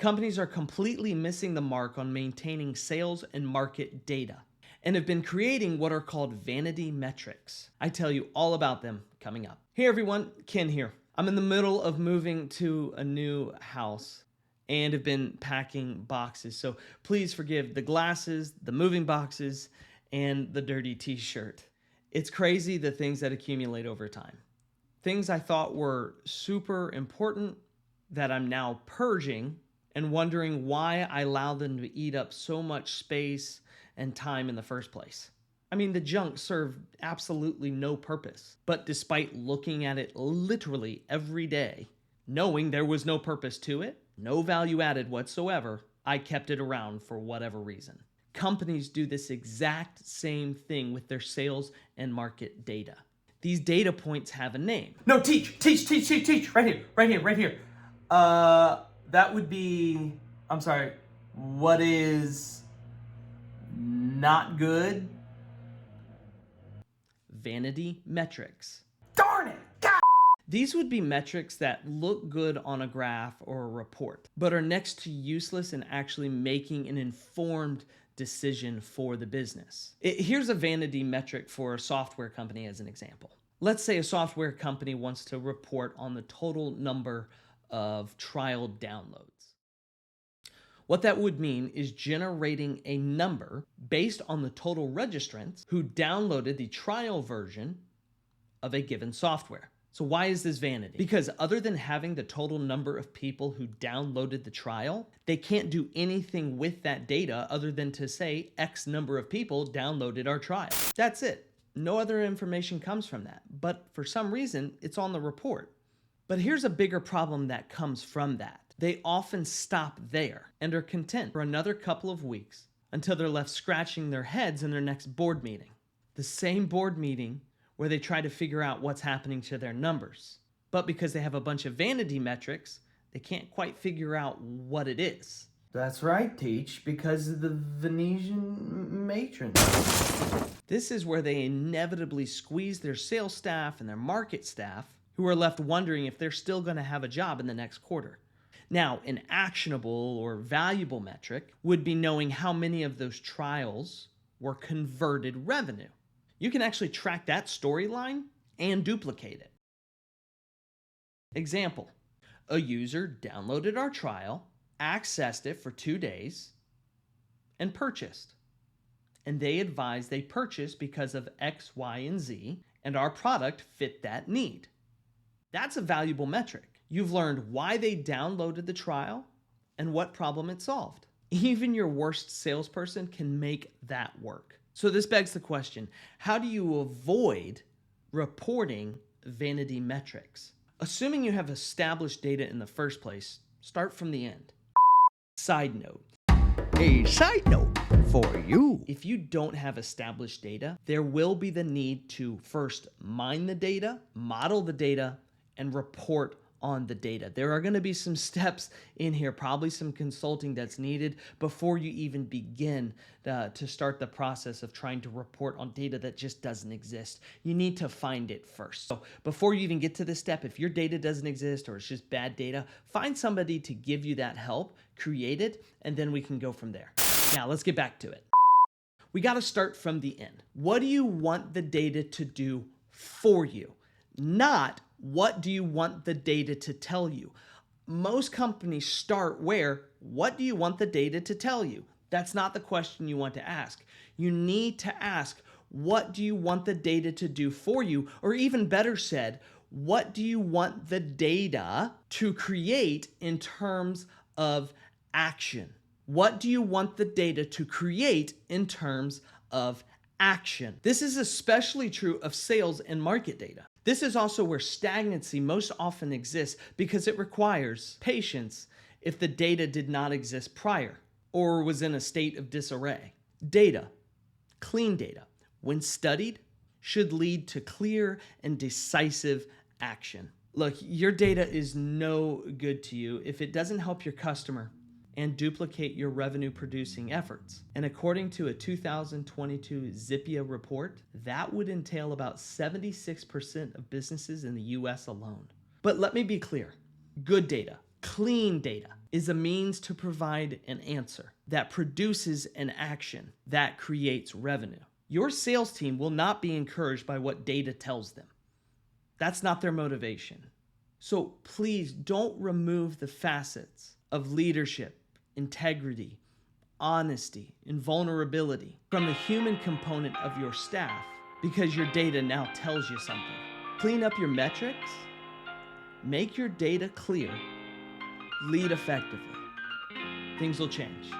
Companies are completely missing the mark on maintaining sales and market data and have been creating what are called vanity metrics. I tell you all about them coming up. Hey everyone, Ken here. I'm in the middle of moving to a new house and have been packing boxes. So please forgive the glasses, the moving boxes, and the dirty t-shirt. It's crazy the things that accumulate over time. Things I thought were super important that I'm now purging and wondering why I allow them to eat up so much space and time in the first place. I mean, the junk served absolutely no purpose, but despite looking at it literally every day, knowing there was no purpose to it, no value added whatsoever, I kept it around for whatever reason. Companies do this exact same thing with their sales and market data. These data points have a name. No, teach, right here. That would be, I'm sorry, what is not good? Vanity metrics. Darn it! God! These would be metrics that look good on a graph or a report, but are next to useless in actually making an informed decision for the business. Here's a vanity metric for a software company as an example. Let's say a software company wants to report on the total number of trial downloads. What that would mean is generating a number based on the total registrants who downloaded the trial version of a given software. So why is this vanity? Because other than having the total number of people who downloaded the trial, they can't do anything with that data other than to say X number of people downloaded our trial. That's it. No other information comes from that. But for some reason, it's on the report. But here's a bigger problem that comes from that. They often stop there and are content for another couple of weeks until they're left scratching their heads in their next board meeting. The same board meeting where they try to figure out what's happening to their numbers. But because they have a bunch of vanity metrics, they can't quite figure out what it is. That's right, Teach, because of the Venetian matron. This is where they inevitably squeeze their sales staff and their market staff, who are left wondering if they're still going to have a job in the next quarter. Now, an actionable or valuable metric would be knowing how many of those trials were converted revenue. You can actually track that storyline and duplicate it. Example, a user downloaded our trial, accessed it for 2 days, and purchased. And they advised they purchased because of X, Y, and Z, and our product fit that need. That's a valuable metric. You've learned why they downloaded the trial and what problem it solved. Even your worst salesperson can make that work. So this begs the question, how do you avoid reporting vanity metrics? Assuming you have established data in the first place, start from the end. Side note. A side note for you. If you don't have established data, there will be the need to first mine the data, model the data, and report on the data. There are going to be some steps in here, probably some consulting that's needed before you even begin to start the process of trying to report on data that just doesn't exist. You need to find it first. So before you even get to this step, if your data doesn't exist or it's just bad data, find somebody to give you that help, create it, and then we can go from there. Now let's get back to it. We got to start from the end. What do you want the data to do for you? Not what do you want the data to tell you? Most companies start where, what do you want the data to tell you? That's not the question you want to ask. You need to ask, what do you want the data to do for you? Or even better said, what do you want the data to create in terms of action? What do you want the data to create in terms of action? This is especially true of sales and market data. This is also where stagnancy most often exists because it requires patience if the data did not exist prior or was in a state of disarray. Data, clean data, when studied, should lead to clear and decisive action. Look, your data is no good to you if it doesn't help your customer and duplicate your revenue producing efforts. And according to a 2022 Zippia report, that would entail about 76% of businesses in the US alone. But let me be clear, good data, Clean data is a means to provide an answer that produces an action that creates revenue. Your sales team will not be encouraged by what data tells them. That's not their motivation. So please don't remove the facets of leadership, integrity, honesty, and vulnerability from the human component of your staff because your data now tells you something. Clean up your metrics, make your data clear, lead effectively. Things will change.